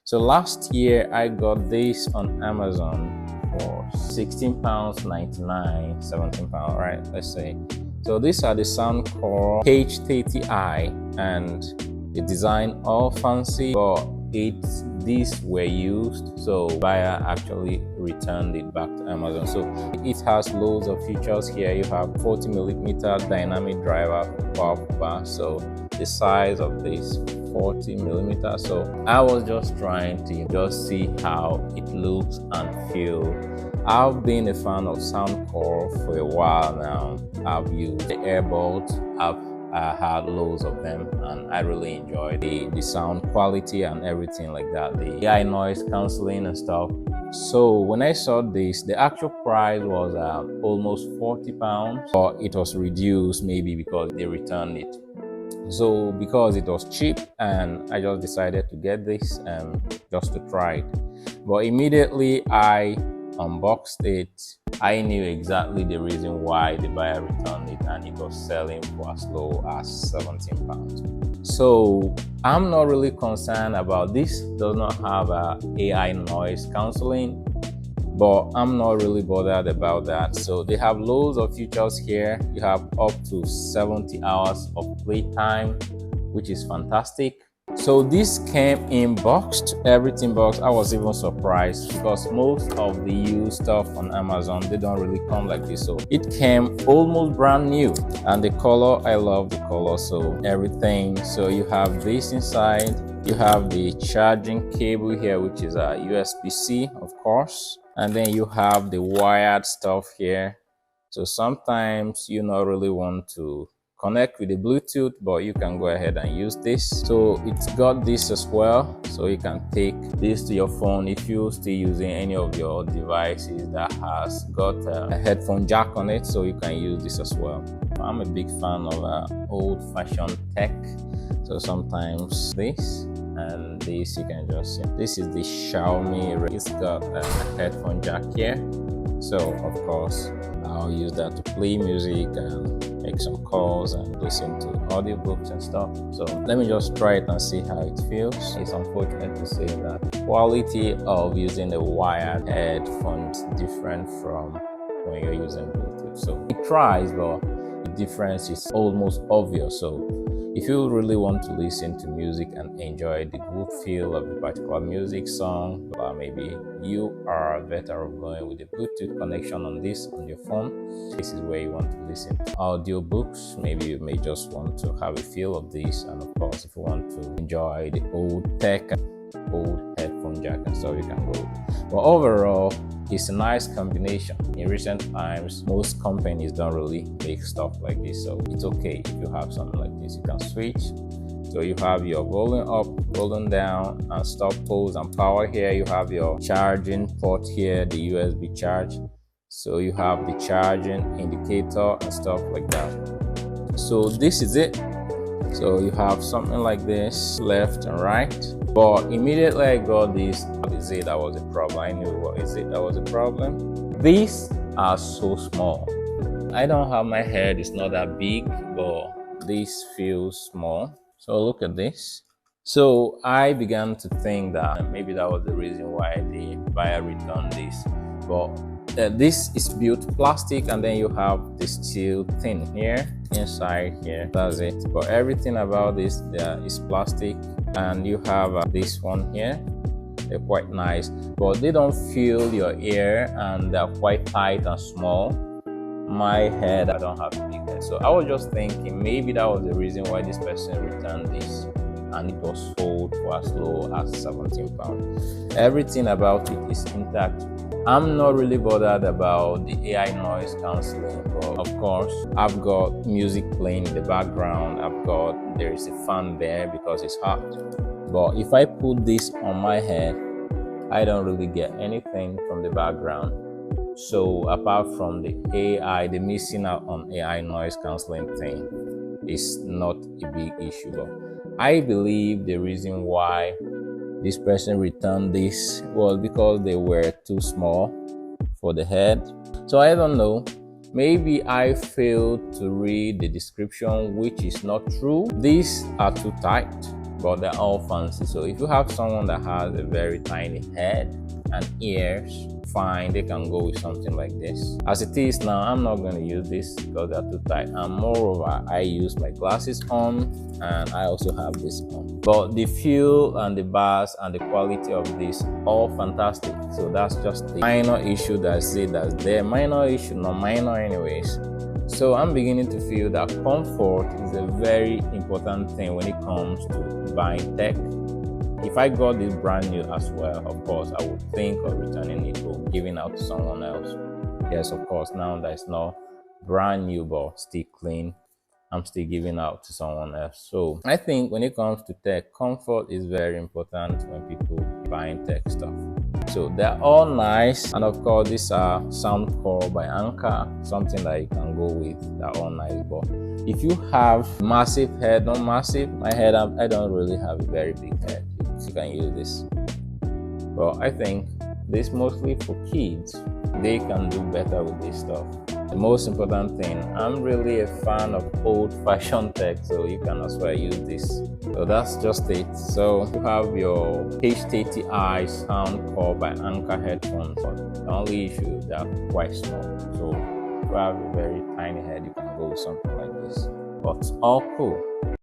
So last year I got this on Amazon for £16.99, £17, right? Let's say. So these are the Soundcore H30i, and the design all fancy, but these were used, so buyer actually returned it back to Amazon. So it has loads of features here. You have 40mm dynamic driver pop bar, so the size of this 40mm. So I was just trying to just see how it looks and feels. I've been a fan of Soundcore for a while now. I've used the earbuds, I've had loads of them, and I really enjoy the sound quality and everything like that, the AI noise cancelling and stuff. So when I saw this, the actual price was almost £40, but it was reduced maybe because they returned it. So because it was cheap, and I just decided to get this just to try it. But immediately I unboxed it, I knew exactly the reason why the buyer returned it, and it was selling for as low as £17. So I'm not really concerned about this. Does not have AI noise cancelling, but I'm not really bothered about that. So they have loads of features here. You have up to 70 hours of playtime, which is fantastic. So this came in boxed, everything boxed. I was even surprised because most of the used stuff on Amazon, they don't really come like this. So it came almost brand new, and the color, I love the color. So everything. So you have this inside. You have the charging cable here, which is a USB-C, of course. And then you have the wired stuff here. So sometimes you not really want to connect with the Bluetooth, but you can go ahead and use this. So it's got this as well, so you can take this to your phone if you're still using any of your devices that has got a headphone jack on it, so you can use this as well. I'm a big fan of old-fashioned tech, so sometimes this and this you can just see. This is the Xiaomi. It's got a headphone jack here, so of course I'll use that to play music and make some calls and listen to audiobooks and stuff. So let me just try it and see how it feels. It's unfortunate to say that the quality of using a wired headphone is different from when you're using Bluetooth. So it tries, but the difference is almost obvious. So if you really want to listen to music and enjoy the good feel of a particular music song, or maybe you are better off going with the Bluetooth connection on your phone. This is where you want to listen to audiobooks. Maybe you may just want to have a feel of this, and of course, if you want to enjoy the old tech, old headphone jack and stuff, you can go with it. But overall, it's a nice combination. In recent times, most companies don't really make stuff like this, so it's okay if you have something like this. You can switch. So you have your volume up, volume down, and stop, pause, and power here. You have your charging port here, the USB charge. So you have the charging indicator and stuff like that. So this is it. So you have something like this, left and right. But immediately I got this, what is it that was a problem? I knew what is it that was a problem. These are so small. I don't have my head, it's not that big, but this feels small. So look at this. So I began to think that maybe that was the reason why the buyer returned this. But this is built plastic, and then you have the steel thing here inside here. That's it. But everything about this is plastic, and you have this one here. They're quite nice, but they don't fill your ear, and they're quite tight and small. My head, I don't have a big head, so I was just thinking maybe that was the reason why this person returned this, and it was sold for as low as £17. Everything about it is intact. I'm not really bothered about the AI noise cancelling, but of course I've got music playing in the background. There is a fan there because it's hot. But if I put this on my head, I don't really get anything from the background. So apart from the AI, the missing out on AI noise cancelling thing is not a big issue. But I believe the reason why this person returned this was because they were too small for the head. So I don't know. Maybe I failed to read the description, which is not true. These are too tight. but they're all fancy. So if you have someone that has a very tiny head and ears, fine, they can go with something like this. As it is now, I'm not going to use this because they're too tight, and moreover, I use my glasses on and I also have this on. But the feel and the bass and the quality of this, all fantastic. So that's just the minor issue that's there. Minor issue, not minor anyways. So I'm beginning to feel that comfort is a very important thing when it comes to buying tech. If I got this brand new as well, of course, I would think of returning it or giving out to someone else. Yes, of course, now that it's not brand new but still clean, I'm still giving out to someone else. So I think when it comes to tech, comfort is very important when people buying tech stuff. So they're all nice, and of course these are Soundcore by Anker, something that you can go with. They're all nice, but if you have massive head, not massive, my head, I don't really have a very big head. You can use this, but I think this mostly for kids. They can do better with this stuff. The most important thing, I'm really a fan of old-fashioned tech, so you can as well use this. So that's just it. So you have your HTTI Soundcore by Anker headphones, but the only issue, they're quite small. So if you have a very tiny head, you can go with something like this. But all cool.